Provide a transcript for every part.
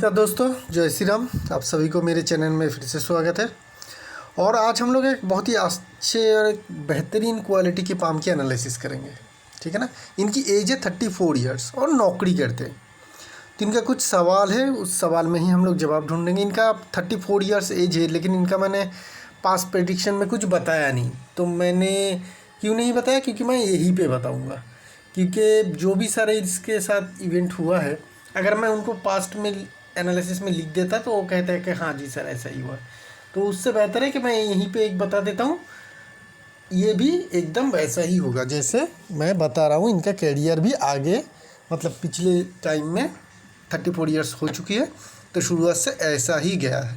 नमस्कार दोस्तों, जय श्री राम। आप सभी को मेरे चैनल में फिर से स्वागत है। और आज हम लोग एक बहुत ही अच्छे और एक बेहतरीन क्वालिटी की पाम की एनालिसिस करेंगे। ठीक है ना। इनकी एज है 34 ईयर्स और नौकरी करते हैं। तो इनका कुछ सवाल है, उस सवाल में ही हम लोग जवाब ढूंढेंगे। इनका 34 ईयर्स एज है, लेकिन इनका मैंने पास प्रेडिक्शन में कुछ बताया नहीं। तो मैंने क्यों नहीं बताया, क्योंकि मैं यहीं पे बताऊंगा। क्योंकि जो भी सारे इसके साथ इवेंट हुआ है, अगर मैं उनको पास्ट में एनालिसिस में लिख देता तो वो कहते हैं कि हाँ जी सर ऐसा ही हुआ। तो उससे बेहतर है कि मैं यहीं पे एक बता देता हूँ। ये भी एकदम वैसा ही होगा जैसे मैं बता रहा हूँ। इनका कैरियर भी आगे, मतलब पिछले टाइम में 34 ईयर्स हो चुकी है, तो शुरुआत से ऐसा ही गया है।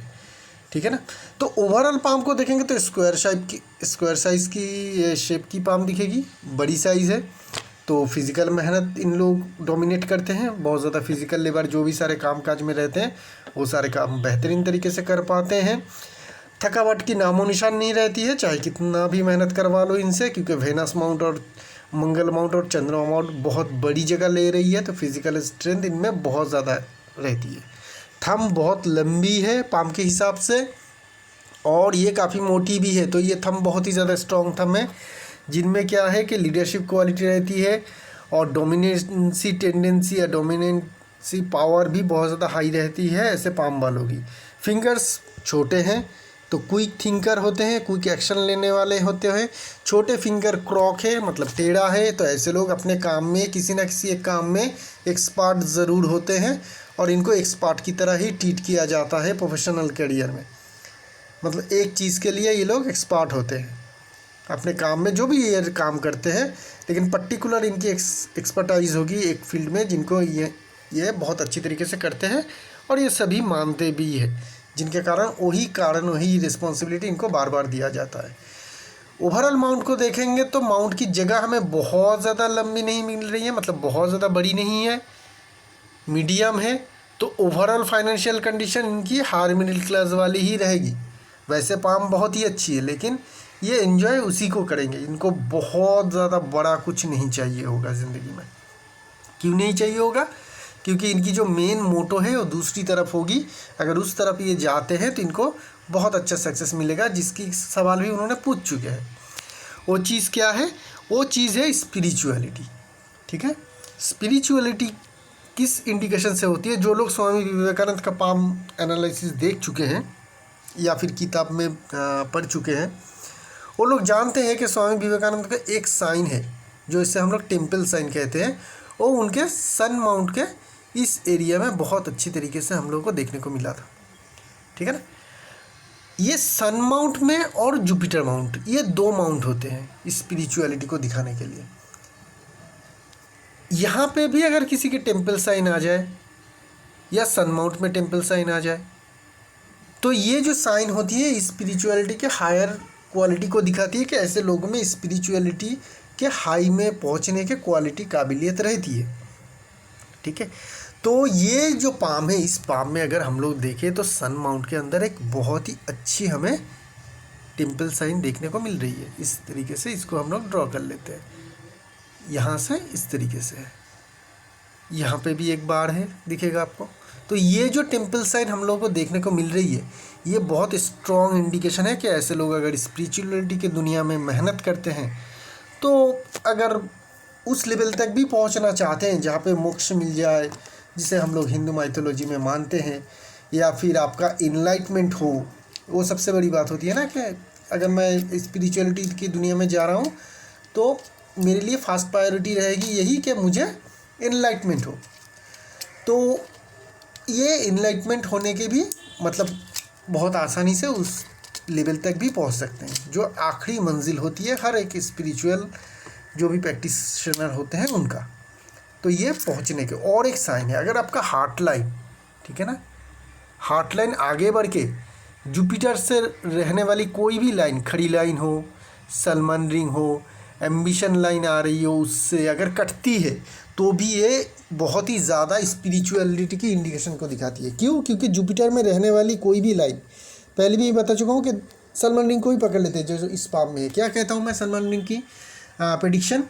ठीक है ना। तो ओवरऑल पाम को देखेंगे तो स्क्वायर साइज़ की शेप की पाम दिखेगी, बड़ी साइज़ है। तो फिज़िकल मेहनत इन लोग डोमिनेट करते हैं, बहुत ज़्यादा फिज़िकल लेबर जो भी सारे काम काज में रहते हैं वो सारे काम बेहतरीन तरीके से कर पाते हैं। थकावट की नामो निशान नहीं रहती है, चाहे कितना भी मेहनत करवा लो इनसे, क्योंकि वेनस माउंट और मंगल माउंट और चंद्रमा माउंट बहुत बड़ी जगह ले रही है। तो फिज़िकल स्ट्रेंथ इनमें बहुत ज़्यादा रहती है। थंब बहुत लंबी है पाम के हिसाब से, और ये काफ़ी मोटी भी है। तो ये थंब बहुत ही ज़्यादा स्ट्रॉन्ग थंब है, जिनमें क्या है कि लीडरशिप क्वालिटी रहती है और डोमिनेंसी टेंडेंसी या डोमिनेंसी पावर भी बहुत ज़्यादा हाई रहती है ऐसे पाम वालों की। फिंगर्स छोटे हैं, तो क्विक थिंकर होते हैं, क्विक एक्शन लेने वाले होते हैं। छोटे फिंगर क्रॉक है, मतलब टेढ़ा है। तो ऐसे लोग अपने काम में किसी ना किसी एक काम में एक्सपर्ट ज़रूर होते हैं, और इनको एक्सपर्ट की तरह ही ट्रीट किया जाता है प्रोफेशनल करियर में। मतलब एक चीज़ के लिए ये लोग एक्सपर्ट होते हैं अपने काम में, जो भी ये काम करते हैं। लेकिन पर्टिकुलर इनकी एक्सपर्टाइज होगी एक फील्ड में, जिनको ये बहुत अच्छी तरीके से करते हैं और ये सभी मानते भी है, जिनके कारण वही रिस्पॉन्सिबिलिटी इनको बार बार दिया जाता है। ओवरऑल माउंट को देखेंगे तो माउंट की जगह हमें बहुत ज़्यादा लंबी नहीं मिल रही है, मतलब बहुत ज़्यादा बड़ी नहीं है, मीडियम है। तो ओवरऑल फाइनेंशियल कंडीशन इनकी हायर मिडिल क्लास वाली ही रहेगी। वैसे पाम बहुत ही अच्छी है, लेकिन ये एंजॉय उसी को करेंगे। इनको बहुत ज़्यादा बड़ा कुछ नहीं चाहिए होगा ज़िंदगी में। क्यों नहीं चाहिए होगा? क्योंकि इनकी जो मेन मोटो है वो दूसरी तरफ होगी। अगर उस तरफ ये जाते हैं तो इनको बहुत अच्छा सक्सेस मिलेगा, जिसकी सवाल भी उन्होंने पूछ चुके हैं। वो चीज़ क्या है? वो चीज़ है स्पिरिचुअलिटी। ठीक है। स्पिरिचुअलिटी किस इंडिकेशन से होती है? जो लोग स्वामी विवेकानंद का पाम एनालिसिस देख चुके हैं या फिर किताब में पढ़ चुके हैं, वो लोग जानते हैं कि स्वामी विवेकानंद का एक साइन है, जो इसे हम लोग टेम्पल साइन कहते हैं। वो उनके सन माउंट के इस एरिया में बहुत अच्छी तरीके से हम लोगों को देखने को मिला था। ठीक है ना। ये सन माउंट में और जुपिटर माउंट, ये दो माउंट होते हैं स्पिरिचुअलिटी को दिखाने के लिए। यहाँ पे भी अगर किसी के टेम्पल साइन आ जाए या सन माउंट में टेम्पल साइन आ जाए, तो ये जो साइन होती है स्पिरिचुअलिटी के हायर क्वालिटी को दिखाती है कि ऐसे लोगों में स्पिरिचुअलिटी के हाई में पहुंचने के क्वालिटी काबिलियत रहती है। ठीक है। तो ये जो पाम है, इस पाम में अगर हम लोग देखें तो सन माउंट के अंदर एक बहुत ही अच्छी हमें टेम्पल साइन देखने को मिल रही है। इस तरीके से इसको हम लोग ड्रॉ कर लेते हैं। यहाँ से इस तरीके से है, यहाँ पे भी एक बार है, दिखेगा आपको। तो ये जो टेम्पल साइन हम लोगों को देखने को मिल रही है, ये बहुत स्ट्रॉन्ग इंडिकेशन है कि ऐसे लोग अगर स्पिरिचुअलिटी के दुनिया में मेहनत करते हैं, तो अगर उस लेवल तक भी पहुंचना चाहते हैं जहाँ पे मोक्ष मिल जाए, जिसे हम लोग हिंदू माइथोलॉजी में मानते हैं, या फिर आपका इनलाइटमेंट हो, वो सबसे बड़ी बात होती है ना कि अगर मैं स्पिरिचुअलिटी की दुनिया में जा रहा हूँ तो मेरे लिए फर्स्ट प्रायोरिटी रहेगी यही कि मुझे इनलाइटमेंट हो। तो ये इनलाइटमेंट होने के भी मतलब बहुत आसानी से उस लेवल तक भी पहुंच सकते हैं, जो आखिरी मंजिल होती है हर एक स्पिरिचुअल जो भी प्रैक्टिशनर होते हैं उनका। तो ये पहुंचने के और एक साइन है। अगर आपका हार्ट लाइन, ठीक है ना, हार्ट लाइन आगे बढ़ के जुपिटर से रहने वाली कोई भी लाइन, खड़ी लाइन हो, सलमान रिंग हो, एम्बिशन लाइन आ रही हो, उससे अगर कटती है तो भी ये बहुत ही ज़्यादा स्पिरिचुअलिटी की इंडिकेशन को दिखाती है। क्यों? क्योंकि जुपिटर में रहने वाली कोई भी लाइन, पहले भी बता चुका हूँ कि सलमान रिंग को ही पकड़ लेते हैं जो इस पाम में है। क्या कहता हूँ मैं सलमान रिंग की प्रेडिक्शन?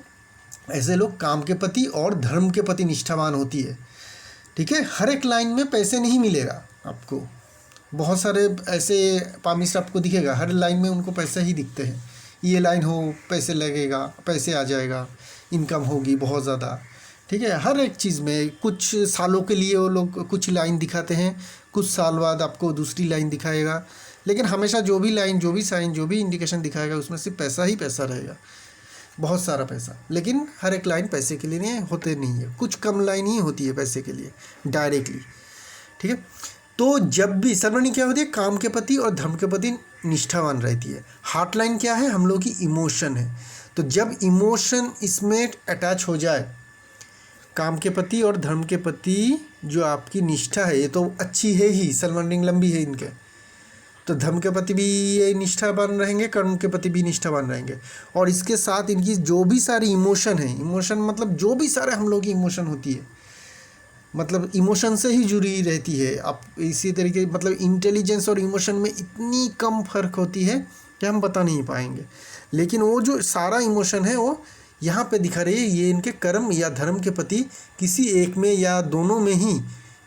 ऐसे लोग काम के प्रति और धर्म के प्रति निष्ठावान होती है। ठीक है। हर एक लाइन में पैसे नहीं मिलेगा आपको, बहुत सारे ऐसे पामिस्ट आपको दिखेगा, हर लाइन में उनको पैसे ही दिखते हैं। ये लाइन हो पैसे लगेगा, पैसे आ जाएगा, इनकम होगी बहुत ज़्यादा, ठीक है। हर एक चीज़ में कुछ सालों के लिए वो लोग कुछ लाइन दिखाते हैं, कुछ साल बाद आपको दूसरी लाइन दिखाएगा, लेकिन हमेशा जो भी लाइन, जो भी साइन, जो भी इंडिकेशन दिखाएगा उसमें सिर्फ पैसा ही पैसा रहेगा, बहुत सारा पैसा। लेकिन हर एक लाइन पैसे के लिए नहीं होते, नहीं है, कुछ कम लाइन ही होती है पैसे के लिए डायरेक्टली, ठीक है। तो जब भी सर्वनी क्या होती है, काम के प्रति और धर्म के प्रति निष्ठावान रहती है। हार्ट लाइन क्या है, हम लोग की इमोशन है। तो जब इमोशन इसमें अटैच हो जाए, काम के प्रति और धर्म के प्रति जो आपकी निष्ठा है, ये तो अच्छी है ही, सर्वनिंग लंबी है इनके, तो धर्म के प्रति भी ये निष्ठावान रहेंगे, कर्म के प्रति भी निष्ठावान रहेंगे। और इसके साथ इनकी जो भी सारी इमोशन है, इमोशन मतलब जो भी सारे हम लोग की इमोशन होती है, मतलब इमोशन से ही जुड़ी रहती है। आप इसी तरीके मतलब इंटेलिजेंस और इमोशन में इतनी कम फर्क होती है कि हम बता नहीं पाएंगे, लेकिन वो जो सारा इमोशन है वो यहाँ पे दिखा रही है। ये इनके कर्म या धर्म के प्रति किसी एक में या दोनों में ही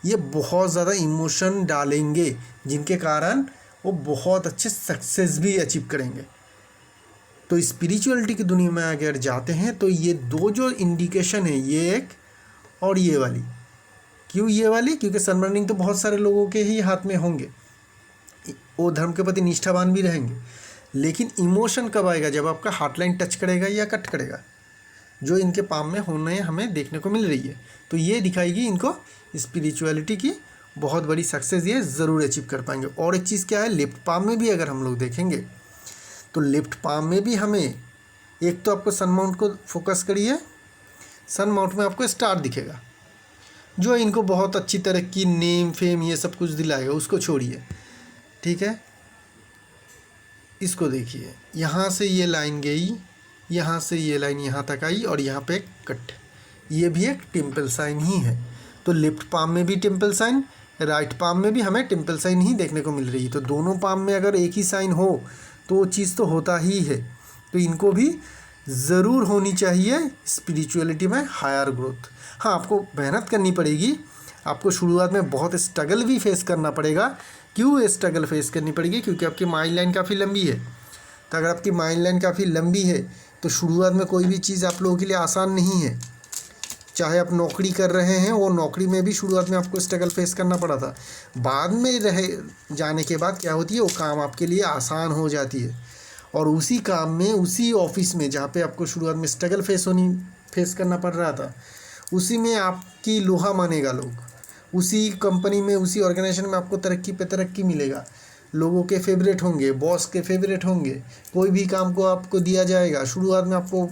ये बहुत ज़्यादा इमोशन डालेंगे, जिनके कारण वो बहुत अच्छे सक्सेस भी अचीव करेंगे। तो स्पिरिचुअलिटी की दुनिया में अगर जाते हैं तो ये दो जो इंडिकेशन है, ये एक और ये वाली, क्यों ये वाली, क्योंकि सनबर्निंग तो बहुत सारे लोगों के ही हाथ में होंगे, वो धर्म के प्रति निष्ठावान भी रहेंगे, लेकिन इमोशन कब आएगा, जब आपका हार्टलाइन टच करेगा या कट करेगा, जो इनके पाम में होने हमें देखने को मिल रही है। तो ये दिखाएगी इनको स्पिरिचुअलिटी की बहुत बड़ी सक्सेस ये ज़रूर अचीव कर पाएंगे। और एक चीज़ क्या है, लेफ्ट पाम में भी अगर हम लोग देखेंगे तो लेफ्ट पाम में भी हमें एक तो आपको सन माउंट को फोकस करिए, सन माउंट में आपको स्टार दिखेगा, जो इनको बहुत अच्छी तरह की नेम फेम ये सब कुछ दिलाएगा, उसको छोड़िए, ठीक है। इसको देखिए, यहाँ से ये लाइन गई, यहाँ से ये लाइन यहाँ तक आई और यहाँ पे एक कट, ये भी एक टेम्पल साइन ही है। तो लेफ्ट पाम में भी टेम्पल साइन, राइट पाम में भी हमें टेम्पल साइन ही देखने को मिल रही है। तो दोनों पाम में अगर एक ही साइन हो तो वो चीज़ तो होता ही है। तो इनको भी ज़रूर होनी चाहिए स्पिरिचुअलिटी में हायर ग्रोथ। हाँ, आपको मेहनत करनी पड़ेगी, आपको शुरुआत में बहुत स्ट्रगल भी फेस करना पड़ेगा। क्यों स्ट्रगल फेस करनी पड़ेगी, क्योंकि आपकी माइंड लाइन काफ़ी लंबी है। तो अगर आपकी माइंड लाइन काफ़ी लंबी है तो शुरुआत में कोई भी चीज़ आप लोगों के लिए आसान नहीं है। चाहे आप नौकरी कर रहे हैं, वो नौकरी में भी शुरुआत में आपको स्ट्रगल फेस करना पड़ा था, बाद में रह जाने के बाद क्या होती है, वो काम आपके लिए आसान हो जाती है। और उसी काम में, उसी ऑफिस में जहाँ पे आपको शुरुआत में स्ट्रगल फेस करना पड़ रहा था, उसी में आपकी लोहा मानेगा लोग, उसी कंपनी में, उसी ऑर्गेनाइजेशन में आपको तरक्की पे तरक्की मिलेगा, लोगों के फेवरेट होंगे, बॉस के फेवरेट होंगे, कोई भी काम को आपको दिया जाएगा, शुरुआत में आपको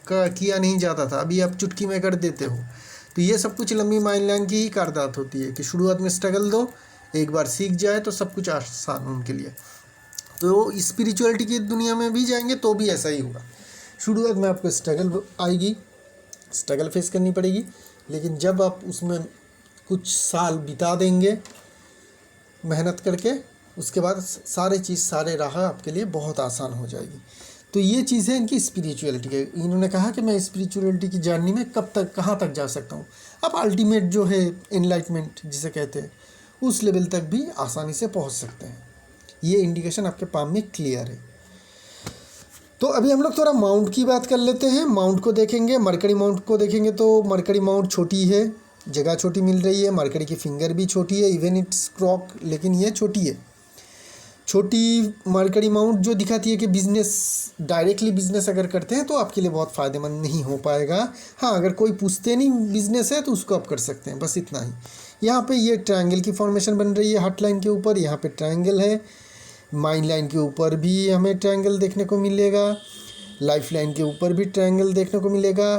किया नहीं जाता था, अभी आप चुटकी में कर देते हो। तो ये सब कुछ लंबी माइंड लाइन की ही कारदात होती है कि शुरुआत में स्ट्रगल दो, एक बार सीख जाए तो सब कुछ आसान उनके लिए। तो स्पिरिचुअलिटी की दुनिया में भी जाएंगे तो भी ऐसा ही होगा, शुरुआत में आपको स्ट्रगल आएगी, स्ट्रगल फेस करनी पड़ेगी, लेकिन जब आप उसमें कुछ साल बिता देंगे मेहनत करके, उसके बाद सारे राह आपके लिए बहुत आसान हो जाएगी। तो ये चीज़ है इनकी स्पिरिचुअलिटी के। इन्होंने कहा कि मैं स्पिरिचुअलिटी की जर्नी में कब तक, कहाँ तक जा सकता हूँ। आप अल्टीमेट जो है एनलाइटमेंट जिसे कहते हैं, उस लेवल तक भी आसानी से पहुँच सकते हैं। ये इंडिकेशन आपके पाम में क्लियर है। तो अभी हम लोग थोड़ा माउंट की बात कर लेते हैं। माउंट को देखेंगे, मरकरी माउंट को देखेंगे तो मरकरी माउंट छोटी है, जगह छोटी मिल रही है, मरकरी की फिंगर भी छोटी है, इवन इट्स क्रॉक, लेकिन ये छोटी है। छोटी मरकरी माउंट जो दिखाती है कि बिजनेस, डायरेक्टली बिजनेस अगर करते हैं तो आपके लिए बहुत फ़ायदेमंद नहीं हो पाएगा। हाँ, अगर कोई पूछते नहीं बिजनेस है तो उसको आप कर सकते हैं, बस इतना ही। यहाँ पे ये ट्रायंगल की फॉर्मेशन बन रही है हार्ट लाइन के ऊपर, यहाँ पे ट्रायंगल है, माइंड लाइन के ऊपर भी हमें ट्रायंगल देखने को मिलेगा, लाइफ लाइन के ऊपर भी ट्रायंगल देखने को मिलेगा।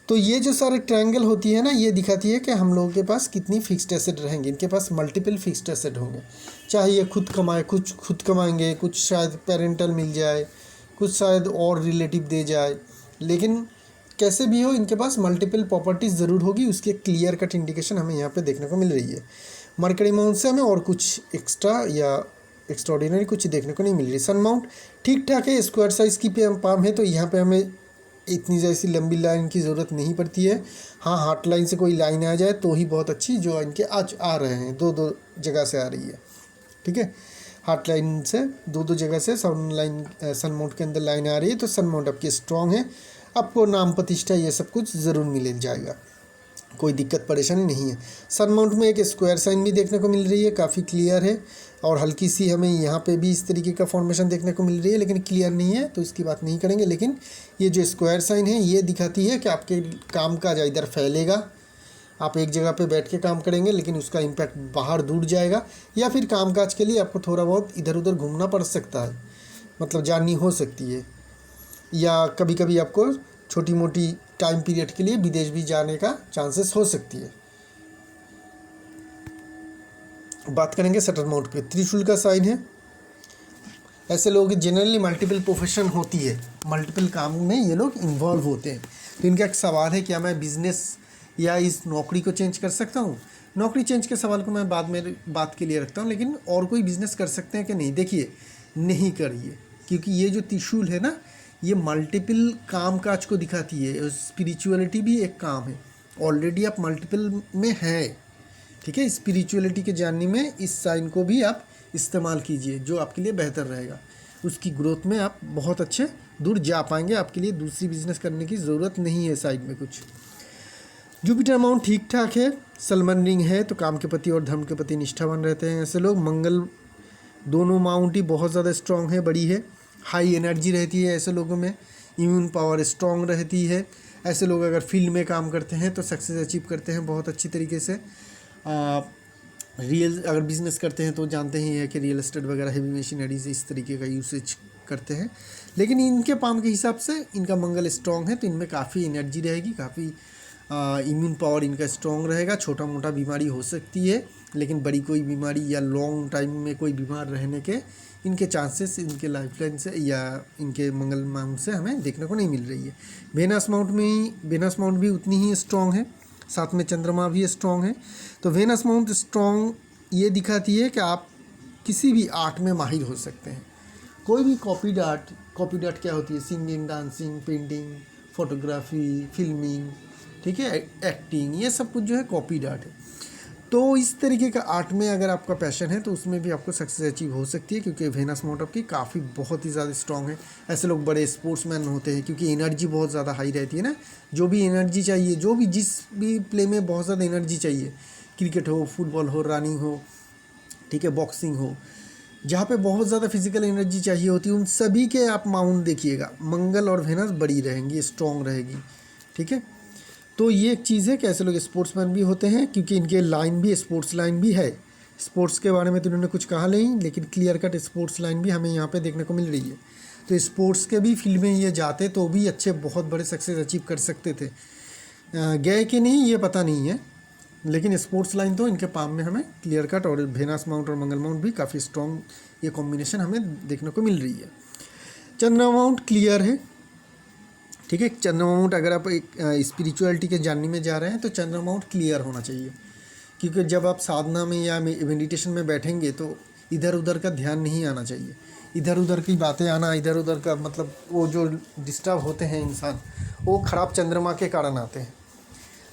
तो ये जो सारे ट्रायंगल होती है ना, ये दिखाती है कि हम लोगों के पास कितनी फिक्स्ड एसेट रहेंगे। इनके पास मल्टीपल फिक्स्ड एसेट होंगे, चाहे ये खुद कमाए, कुछ खुद कमाएंगे, कुछ शायद पेरेंटल मिल जाए, कुछ शायद और रिलेटिव दे जाए, लेकिन कैसे भी हो इनके पास मल्टीपल प्रॉपर्टीज़ ज़रूर होगी। उसकी क्लियर कट इंडिकेशन हमें यहाँ पे देखने को मिल रही है। मरकरी माउंट से हमें और कुछ एक्स्ट्रा या एक्स्ट्राऑर्डिनरी कुछ देखने को नहीं मिल रही। सन माउंट ठीक ठाक है, स्क्वायर साइज़ की पाम है, तो यहाँ पे हमें इतनी जैसी लंबी लाइन की ज़रूरत नहीं पड़ती है। हाँ, हार्ट लाइन से कोई लाइन आ जाए तो ही बहुत अच्छी, जो इनके आज आ रहे हैं दो दो जगह से आ रही है, ठीक है। हार्ट लाइन से दो दो जगह से सन माउंट के अंदर लाइन आ रही है, तो सन माउंट आपकी स्ट्रॉन्ग है, आपको नाम प्रतिष्ठा ये सब कुछ ज़रूर मिल जाएगा, कोई दिक्कत परेशानी नहीं है। सन माउंट में एक स्क्वायर साइन भी देखने को मिल रही है, काफ़ी क्लियर है, और हल्की सी हमें यहाँ पे भी इस तरीके का फॉर्मेशन देखने को मिल रही है, लेकिन क्लियर नहीं है तो इसकी बात नहीं करेंगे। लेकिन ये जो स्क्वायर साइन है ये दिखाती है कि आपके काम काज इधर फैलेगा, आप एक जगह पे बैठ के काम करेंगे लेकिन उसका इम्पैक्ट बाहर दूर जाएगा, या फिर कामकाज के लिए आपको थोड़ा बहुत इधर उधर घूमना पड़ सकता है, मतलब जर्नी हो सकती है, या कभी कभी आपको छोटी मोटी टाइम पीरियड के लिए विदेश भी जाने का चांसेस हो सकती है। बात करेंगे सटर्न माउंट पे, त्रिशूल का साइन है। ऐसे लोगों की जनरली मल्टीपल प्रोफेशन होती है, मल्टीपल काम में ये लोग इन्वॉल्व होते हैं, तो इनका एक सवाल है क्या मैं बिजनेस या इस नौकरी को चेंज कर सकता हूँ। नौकरी चेंज के सवाल को मैं बाद में बात के लिए रखता हूँ, लेकिन और कोई बिजनेस कर सकते हैं कि नहीं, देखिए नहीं करिए, क्योंकि ये जो त्रिशूल है ना, ये मल्टीपल काम काज को दिखाती है, स्पिरिचुअलिटी भी एक काम है, ऑलरेडी आप मल्टीपल में हैं, ठीक है। स्पिरिचुअलिटी के जानने में इस साइन को भी आप इस्तेमाल कीजिए, जो आपके लिए बेहतर रहेगा, उसकी ग्रोथ में आप बहुत अच्छे दूर जा पाएंगे, आपके लिए दूसरी बिजनेस करने की ज़रूरत नहीं है साइड में कुछ। जुपिटर माउंट ठीक ठाक है, सलमन रिंग है, तो काम के प्रति और धर्म के प्रति निष्ठावान रहते हैं ऐसे लोग। मंगल दोनों माउंट ही बहुत ज़्यादा स्ट्रॉन्ग है, बड़ी है, हाई एनर्जी रहती है ऐसे लोगों में, इम्यून पावर स्ट्रॉन्ग रहती है। ऐसे लोग अगर फील्ड में काम करते हैं तो सक्सेस अचीव करते हैं बहुत अच्छी तरीके से। अगर बिज़नेस करते हैं तो जानते ही हैं कि रियल एस्टेट वगैरह हेवी मशीनरीज इस तरीके का यूसेज करते हैं, लेकिन इनके पाम के हिसाब से इनका मंगल स्ट्रॉन्ग है, तो इनमें काफ़ी एनर्जी रहेगी, काफ़ी इम्यून पावर इनका स्ट्रॉन्ग रहेगा। छोटा मोटा बीमारी हो सकती है, लेकिन बड़ी कोई बीमारी या लॉन्ग टाइम में कोई बीमार रहने के इनके चांसेस इनके लाइफलाइन से या इनके मंगल माउंट से हमें देखने को नहीं मिल रही है। वेनस माउंट भी उतनी ही स्ट्रॉन्ग है, साथ में चंद्रमा भी स्ट्रॉन्ग है। तो वेनस माउंट स्ट्रॉन्ग ये दिखाती है कि आप किसी भी आर्ट में माहिर हो सकते हैं, कोई भी कॉपीड आर्ट क्या होती है, singing, dancing, painting, photography, filming, ठीक है, एक्टिंग, ये सब कुछ जो है कॉपीड आर्ट है। तो इस तरीके का आर्ट में अगर आपका पैशन है तो उसमें भी आपको सक्सेस अचीव हो सकती है, क्योंकि वेनस माउंट आपकी काफ़ी बहुत ही ज़्यादा स्ट्रॉन्ग है। ऐसे लोग बड़े स्पोर्ट्समैन होते हैं, क्योंकि एनर्जी बहुत ज़्यादा हाई रहती है ना, जो भी एनर्जी चाहिए, जो भी जिस भी प्ले में बहुत ज़्यादा एनर्जी चाहिए, क्रिकेट हो, फुटबॉल हो, रनिंग हो, ठीक है, बॉक्सिंग हो, जहाँ पे बहुत ज़्यादा फिजिकल एनर्जी चाहिए होती है, उन सभी के आप माउंट देखिएगा, मंगल और वेनस बड़ी रहेंगी, स्ट्रॉन्ग रहेगी, ठीक है। तो ये एक चीज़ है कि ऐसे लोग स्पोर्ट्समैन भी होते हैं, क्योंकि इनके लाइन भी स्पोर्ट्स लाइन भी है। स्पोर्ट्स के बारे में तो इन्होंने कुछ कहा नहीं, लेकिन क्लियर कट स्पोर्ट्स लाइन भी हमें यहाँ पे देखने को मिल रही है। तो स्पोर्ट्स के भी फील्ड में ये जाते तो भी अच्छे बहुत बड़े सक्सेस अचीव कर सकते थे, गए कि नहीं ये पता नहीं है, लेकिन स्पोर्ट्स लाइन तो इनके पाम में हमें क्लियर कट, और वेनस माउंट और मंगल माउंट भी काफ़ी स्ट्रॉन्ग ये कॉम्बिनेशन हमें देखने को मिल रही है। चंद्रमा माउंट क्लियर है, ठीक है। चंद्रमा माउंट अगर आप एक स्पिरिचुअलिटी के जानने में जा रहे हैं तो चंद्रमा माउंट क्लियर होना चाहिए, क्योंकि जब आप साधना में या मेडिटेशन में बैठेंगे तो इधर उधर का ध्यान नहीं आना चाहिए, इधर उधर की बातें आना, इधर उधर का मतलब वो जो डिस्टर्ब होते हैं इंसान, वो ख़राब चंद्रमा के कारण आते हैं,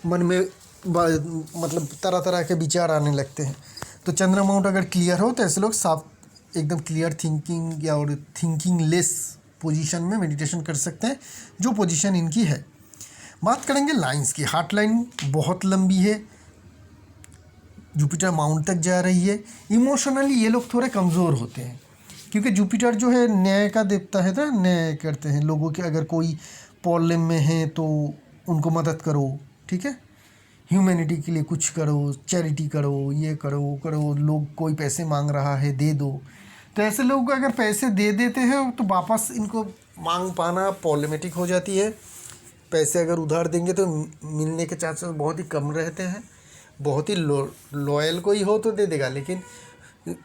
मन में मतलब तरह तरह के विचार आने लगते हैं। तो चंद्रमा माउंट अगर क्लियर हो तो ऐसे लोग साफ एकदम क्लियर थिंकिंग या और थिंकिंग लेस पोजीशन में मेडिटेशन कर सकते हैं, जो पोजीशन इनकी है। बात करेंगे लाइंस की, हार्ट लाइन बहुत लंबी है, जुपिटर माउंट तक जा रही है। इमोशनली ये लोग थोड़े कमज़ोर होते हैं, क्योंकि जुपिटर जो है न्याय का देवता है ना, न्याय करते हैं लोगों के, अगर कोई प्रॉब्लम में है तो उनको मदद करो, ठीक है, ह्यूमैनिटी के लिए कुछ करो, चैरिटी करो, ये करो वो करो, लोग कोई पैसे मांग रहा है दे दो। तो ऐसे लोग अगर पैसे दे देते हैं तो वापस इनको मांग पाना प्रॉब्लमेटिक हो जाती है। पैसे अगर उधार देंगे तो मिलने के चांसेस बहुत ही कम रहते हैं। बहुत ही लॉयल कोई हो तो दे देगा, लेकिन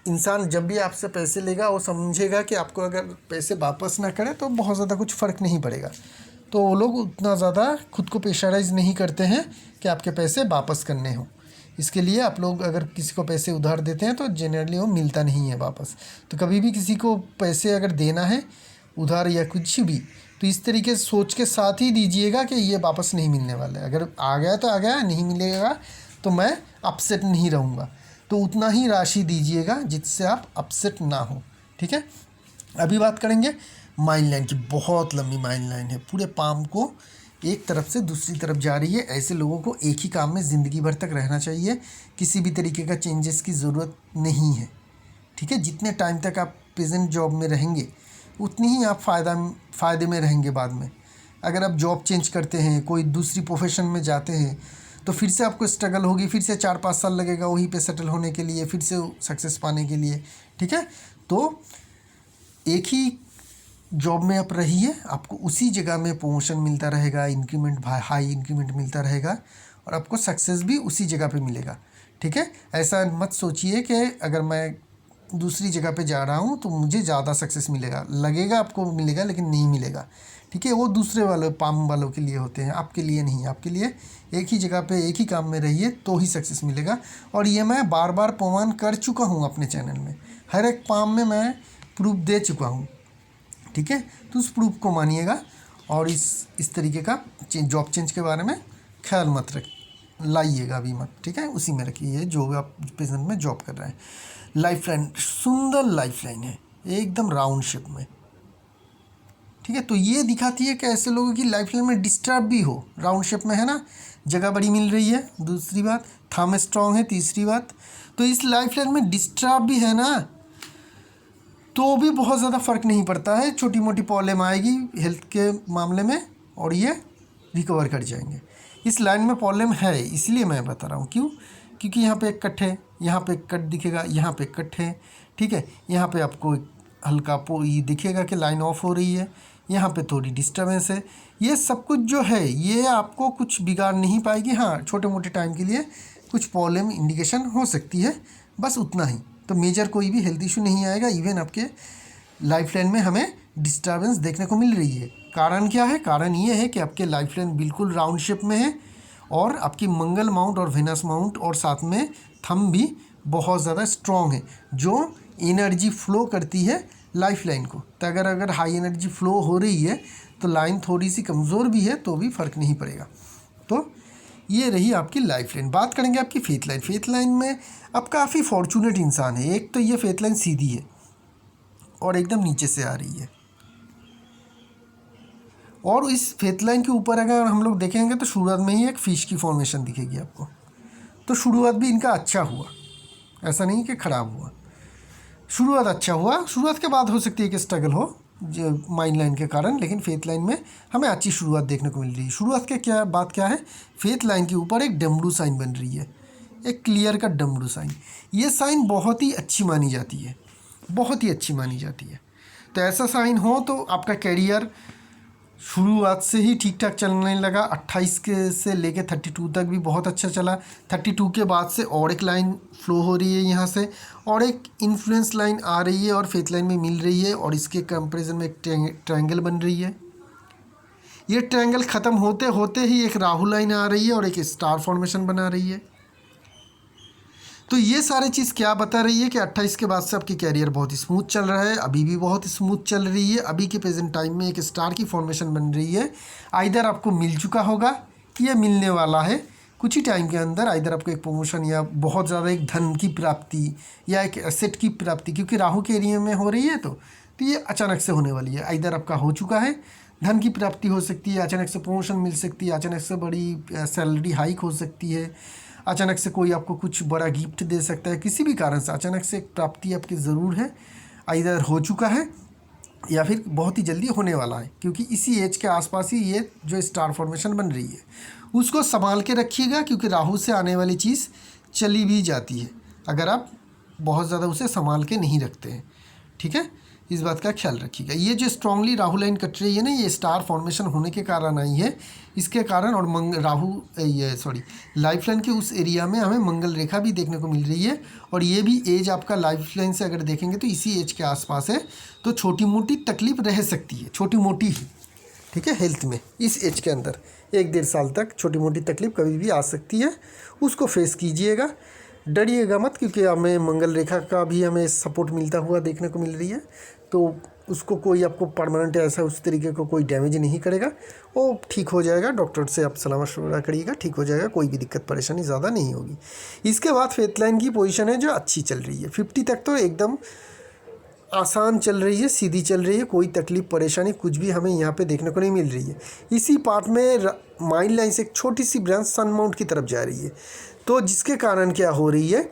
इंसान जब भी आपसे पैसे लेगा वो समझेगा कि आपको अगर पैसे वापस ना करे तो बहुत ज़्यादा कुछ फ़र्क नहीं पड़ेगा। तो वो लोग उतना ज़्यादा खुद को प्रेशराइज नहीं करते हैं कि आपके पैसे वापस करने हों। इसके लिए आप लोग अगर किसी को पैसे उधार देते हैं तो जनरली वो मिलता नहीं है वापस। तो कभी भी किसी को पैसे अगर देना है उधार या कुछ भी, तो इस तरीके से सोच के साथ ही दीजिएगा कि ये वापस नहीं मिलने वाला है। अगर आ गया तो आ गया, नहीं मिलेगा तो मैं अपसेट नहीं रहूँगा। तो उतना ही राशि दीजिएगा जिससे आप अपसेट ना हो, ठीक है। अभी बात करेंगे माइन लाइन की। बहुत लंबी माइन लाइन है, पूरे पाम को एक तरफ से दूसरी तरफ जा रही है। ऐसे लोगों को एक ही काम में ज़िंदगी भर तक रहना चाहिए, किसी भी तरीके का चेंजेस की ज़रूरत नहीं है, ठीक है। जितने टाइम तक आप प्रेजेंट जॉब में रहेंगे उतनी ही आप फ़ायदे में रहेंगे बाद में। अगर आप जॉब चेंज करते हैं, कोई दूसरी प्रोफेशन में जाते हैं, तो फिर से आपको स्ट्रगल होगी, फिर से 4-5 साल लगेगा वहीं पे सेटल होने के लिए, फिर से सक्सेस पाने के लिए, ठीक है। तो एक ही जॉब में आप रहिए, आपको उसी जगह में प्रमोशन मिलता रहेगा, इंक्रीमेंट हाई इंक्रीमेंट मिलता रहेगा और आपको सक्सेस भी उसी जगह पे मिलेगा, ठीक है। ऐसा मत सोचिए कि अगर मैं दूसरी जगह पे जा रहा हूँ तो मुझे ज़्यादा सक्सेस मिलेगा। लगेगा आपको मिलेगा लेकिन नहीं मिलेगा, ठीक है। वो दूसरे वालों पाम वालों के लिए होते हैं, आपके लिए नहीं। आपके लिए एक ही जगह पे एक ही काम में रहिए तो ही सक्सेस मिलेगा। और ये मैं बार बार प्रमाण कर चुका हूँ अपने चैनल में, हर एक पाम में मैं प्रूफ दे चुका हूँ, ठीक है। तो उस प्रूफ को मानिएगा और इस तरीके का जॉब चेंज के बारे में ख्याल मत लाइएगा अभी मत, ठीक है। उसी में रखिए जो आप प्रेजेंट में जॉब कर रहे हैं। लाइफ लाइन, सुंदर लाइफ लाइन है, एकदम राउंड शेप में, ठीक है। तो ये दिखाती है कि ऐसे लोगों की लाइफ लाइन में डिस्टर्ब भी हो, राउंड शेप में है ना, जगह बड़ी मिल रही है, दूसरी बात थंब स्ट्रॉन्ग है, तीसरी बात। तो इस लाइफ लाइन में डिस्टर्ब भी है ना, तो भी बहुत ज़्यादा फ़र्क नहीं पड़ता है। छोटी मोटी प्रॉब्लम आएगी हेल्थ के मामले में और ये रिकवर कर जाएंगे। इस लाइन में प्रॉब्लम है इसलिए मैं बता रहा हूँ, क्यों? क्योंकि यहाँ पे एक कट है, यहाँ पे एक कट दिखेगा, यहाँ पे एक कट है, ठीक है। यहाँ पे आपको हल्का ये दिखेगा कि लाइन ऑफ हो रही है, यहाँ पे थोड़ी डिस्टर्बेंस है। ये सब कुछ जो है ये आपको कुछ बिगाड़ नहीं पाएगी। हाँ, छोटे मोटे टाइम के लिए कुछ प्रॉब्लम इंडिकेशन हो सकती है, बस उतना ही। तो मेजर कोई भी हेल्थ इशू नहीं आएगा। इवन आपके लाइफ लाइन में हमें डिस्टर्बेंस देखने को मिल रही है। कारण क्या है? कारण ये है कि आपके लाइफ लाइन बिल्कुल राउंड शेप में है और आपकी मंगल माउंट और वेनस माउंट और साथ में थंब भी बहुत ज़्यादा स्ट्रॉन्ग है, जो एनर्जी फ्लो करती है लाइफ लाइन को। तो अगर हाई एनर्जी फ्लो हो रही है तो लाइन थोड़ी सी कमज़ोर भी है तो भी फ़र्क नहीं पड़ेगा। तो ये रही आपकी लाइफ लाइन। बात करेंगे आपकी फेथ लाइन। फेथ लाइन में आप काफ़ी फॉर्चुनेट इंसान है। एक तो ये फेथ लाइन सीधी है और एकदम नीचे से आ रही है, और इस फेथ लाइन के ऊपर अगर हम लोग देखेंगे तो शुरुआत में ही एक फिश की फॉर्मेशन दिखेगी आपको। तो शुरुआत भी इनका अच्छा हुआ, ऐसा नहीं कि ख़राब हुआ। शुरुआत अच्छा हुआ, शुरुआत के बाद हो सकती है कि स्ट्रगल हो जो माइंड लाइन के कारण, लेकिन फेथ लाइन में हमें अच्छी शुरुआत देखने को मिल रही है। शुरुआत के बात क्या है? फेथ लाइन के ऊपर एक डमरू साइन बन रही है, एक क्लियर का डमरू साइन। ये साइन बहुत ही अच्छी मानी जाती है, बहुत ही अच्छी मानी जाती है। तो ऐसा साइन हो तो आपका कैरियर शुरुआत से ही ठीक ठाक चलने लगा। 28 के से लेके 32 तक भी बहुत अच्छा चला। 32 के बाद से और एक लाइन फ्लो हो रही है यहाँ से, और एक इन्फ्लुएंस लाइन आ रही है और फेथ लाइन में मिल रही है, और इसके कंपैरिजन में एक ट्रायंगल बन रही है। ये ट्रायंगल ख़त्म होते होते ही एक राहु लाइन आ रही है और एक स्टार फॉर्मेशन बना रही है। तो ये सारी चीज़ क्या बता रही है कि 28 के बाद से आपकी कैरियर बहुत स्मूथ चल रहा है, अभी भी बहुत स्मूथ चल रही है। अभी के प्रेजेंट टाइम में एक स्टार की फॉर्मेशन बन रही है। आइदर आपको मिल चुका होगा या मिलने वाला है कुछ ही टाइम के अंदर। आइदर आपको एक प्रमोशन या बहुत ज़्यादा एक धन की प्राप्ति या एक एसेट की प्राप्ति, क्योंकि राहु के एरिया में हो रही है तो ये अचानक से होने वाली है। आइदर आपका हो चुका है, धन की प्राप्ति हो सकती है, अचानक से प्रमोशन मिल सकती है, अचानक से बड़ी सैलरी हाइक हो सकती है, अचानक से कोई आपको कुछ बड़ा गिफ्ट दे सकता है। किसी भी कारण से अचानक से एक प्राप्ति आपकी ज़रूर है, आइदर हो चुका है या फिर बहुत ही जल्दी होने वाला है, क्योंकि इसी एज के आसपास ही ये जो स्टार फॉर्मेशन बन रही है। उसको संभाल के रखिएगा, क्योंकि राहु से आने वाली चीज़ चली भी जाती है अगर आप बहुत ज़्यादा उसे संभाल के नहीं रखते हैं, ठीक है। इस बात का ख्याल रखिएगा। ये जो स्ट्रांगली राहु लाइन कट रही है ना, ये स्टार फॉर्मेशन होने के कारण आई है। इसके कारण और लाइफ लाइन के उस एरिया में हमें मंगल रेखा भी देखने को मिल रही है, और ये भी एज आपका लाइफ लाइन से अगर देखेंगे तो इसी एज के आसपास है। तो छोटी मोटी तकलीफ रह सकती है, छोटी मोटी ही, ठीक है। हेल्थ में इस एज के अंदर 1-1.5 साल तक छोटी मोटी तकलीफ कभी भी आ सकती है, उसको फेस कीजिएगा, डरिएगा मत, क्योंकि हमें मंगल रेखा का भी हमें सपोर्ट मिलता हुआ देखने को मिल रही है। तो उसको कोई आपको परमानेंट ऐसा उस तरीके को कोई डैमेज नहीं करेगा, वो ठीक हो जाएगा। डॉक्टर से आप सलाह मशवरा करिएगा, ठीक हो जाएगा, कोई भी दिक्कत परेशानी ज़्यादा नहीं होगी। इसके बाद फेथ लाइन की पोजीशन है जो अच्छी चल रही है, 50 तक तो एकदम आसान चल रही है, सीधी चल रही है, कोई तकलीफ परेशानी कुछ भी हमें यहाँ पे देखने को नहीं मिल रही है। इसी पार्ट में माइंड लाइन से एक छोटी सी ब्रांच सन माउंट की तरफ जा रही है, तो जिसके कारण क्या हो रही है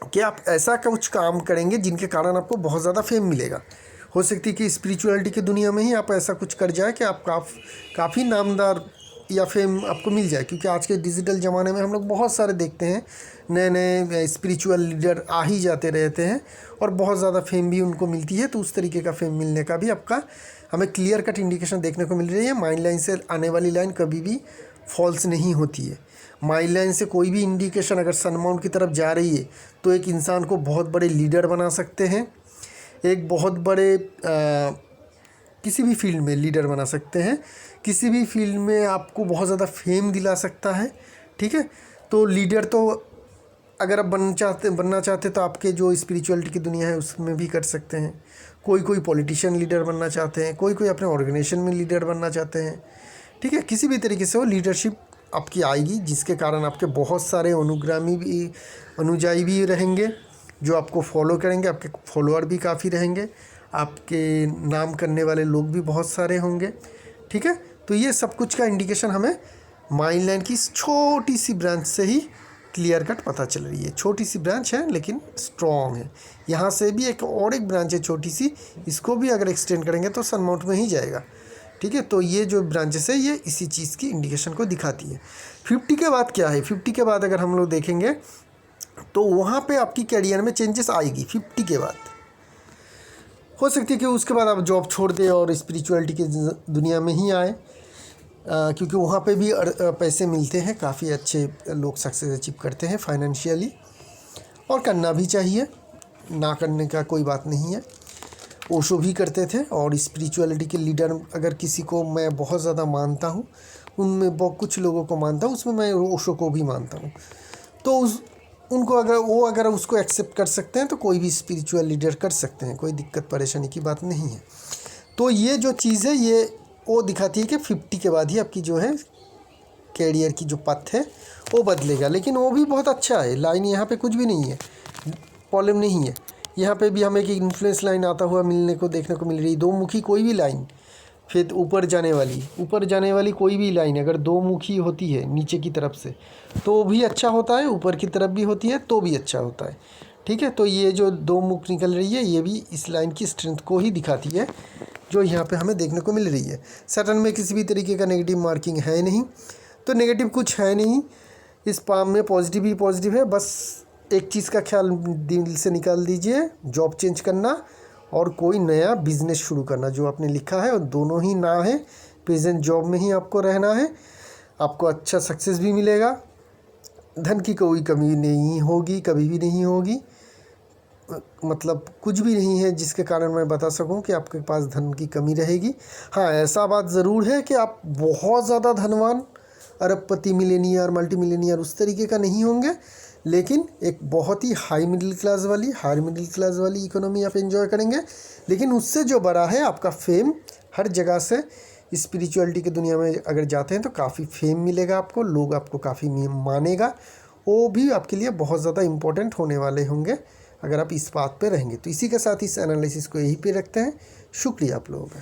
कि आप ऐसा कुछ काम करेंगे जिनके कारण आपको बहुत ज़्यादा फेम मिलेगा। हो सकती है कि स्पिरिचुअलिटी की दुनिया में ही आप ऐसा कुछ कर जाए कि आप काफ़ी नामदार या फेम आपको मिल जाए, क्योंकि आज के डिजिटल ज़माने में हम लोग बहुत सारे देखते हैं, नए नए स्पिरिचुअल लीडर आ ही जाते रहते हैं और बहुत ज़्यादा फेम भी उनको मिलती है। तो उस तरीके का फेम मिलने का भी आपका हमें क्लियर कट इंडिकेशन देखने को मिल रही है। माइंड लाइन से आने वाली लाइन कभी भी फॉल्स नहीं होती है। माइंड लाइन से कोई भी इंडिकेशन अगर सन माउंट की तरफ जा रही है तो एक इंसान को बहुत बड़े लीडर बना सकते हैं, एक बहुत बड़े किसी भी फील्ड में लीडर बना सकते हैं, किसी भी फील्ड में आपको बहुत ज़्यादा फेम दिला सकता है। ठीक है, तो लीडर तो अगर आप बनना चाहते तो आपके जो स्पिरिचुअलिटी की दुनिया है उसमें भी कर सकते हैं। कोई पॉलिटिशियन लीडर बनना चाहते हैं, कोई अपने ऑर्गेनाइजेशन में लीडर बनना चाहते हैं। ठीक है, किसी भी तरीके से वो लीडरशिप आपकी आएगी, जिसके कारण आपके बहुत सारे अनुयायी भी रहेंगे जो आपको फॉलो करेंगे, आपके फॉलोअर भी काफ़ी रहेंगे, आपके नाम करने वाले लोग भी बहुत सारे होंगे। ठीक है, तो ये सब कुछ का इंडिकेशन हमें माइंड लाइन की छोटी सी ब्रांच से ही क्लियर कट पता चल रही है। छोटी सी ब्रांच है लेकिन स्ट्रॉन्ग है। यहाँ से भी एक ब्रांच है छोटी सी, इसको भी अगर एक्सटेंड करेंगे तो सन माउंट में ही जाएगा। ठीक है, तो ये जो ब्रांचेस है ये इसी चीज़ की इंडिकेशन को दिखाती है। 50 के बाद क्या है, 50 के बाद अगर हम लोग देखेंगे तो वहाँ पे आपकी कैरियर में चेंजेस आएगी। 50 के बाद हो सकती है कि उसके बाद आप जॉब छोड़ दें और स्पिरिचुअलिटी की दुनिया में ही आए, क्योंकि वहाँ पे भी पैसे मिलते हैं, काफ़ी अच्छे लोग सक्सेस अचीव करते हैं फाइनेंशियली, और करना भी चाहिए, ना करने का कोई बात नहीं है। ओशो भी करते थे, और स्पिरिचुअलिटी के लीडर अगर किसी को मैं बहुत ज़्यादा मानता हूँ, उनमें बहुत कुछ लोगों को मानता हूँ, उसमें मैं ओशो को भी मानता हूँ। तो उनको अगर उसको एक्सेप्ट कर सकते हैं तो कोई भी स्पिरिचुअल लीडर कर सकते हैं, कोई दिक्कत परेशानी की बात नहीं है। तो ये जो चीज़ है ये वो दिखाती है कि 50 के बाद ही आपकी जो है कैरियर की जो पथ है वो बदलेगा। लेकिन वो भी बहुत अच्छा है, लाइन यहाँ पे कुछ भी नहीं है, प्रॉब्लम नहीं है। यहाँ पे भी हमें एक इन्फ्लुएंस लाइन आता हुआ मिलने को देखने को मिल रही, दो मुखी कोई भी लाइन, फिर ऊपर जाने वाली कोई भी लाइन अगर दो मुखी होती है नीचे की तरफ से तो भी अच्छा होता है, ऊपर की तरफ भी होती है तो भी अच्छा होता है। ठीक है, तो ये जो दो मुख निकल रही है ये भी इस लाइन की स्ट्रेंथ को ही दिखाती है जो यहाँ पे हमें देखने को मिल रही है। सैटर्न में किसी भी तरीके का नेगेटिव मार्किंग है नहीं, तो नेगेटिव कुछ है नहीं इस पाम में, पॉजिटिव ही पॉजिटिव है। बस एक चीज़ का ख्याल दिल से निकाल दीजिए, जॉब चेंज करना और कोई नया बिजनेस शुरू करना। जो आपने लिखा है वो दोनों ही ना है, प्रेजेंट जॉब में ही आपको रहना है, आपको अच्छा सक्सेस भी मिलेगा, धन की कोई कमी नहीं होगी, कभी भी नहीं होगी, मतलब कुछ भी नहीं है जिसके कारण मैं बता सकूं कि आपके पास धन की कमी रहेगी। हाँ, ऐसा बात ज़रूर है कि आप बहुत ज़्यादा धनवान, अरबपति, मिलेनियर, मल्टी मिलेनियर उस तरीके का नहीं होंगे, लेकिन एक बहुत ही हाई मिडिल क्लास वाली इकोनॉमी आप एंजॉय करेंगे। लेकिन उससे जो बड़ा है आपका फेम, हर जगह से स्पिरिचुअलिटी की दुनिया में अगर जाते हैं तो काफ़ी फेम मिलेगा आपको, लोग आपको काफ़ी मानेगा, वो भी आपके लिए बहुत ज़्यादा इम्पोर्टेंट होने वाले होंगे अगर आप इस बात पे रहेंगे। तो इसी के साथ इस एनालिसिस को यहीं पे रखते हैं। शुक्रिया आप लोगों का।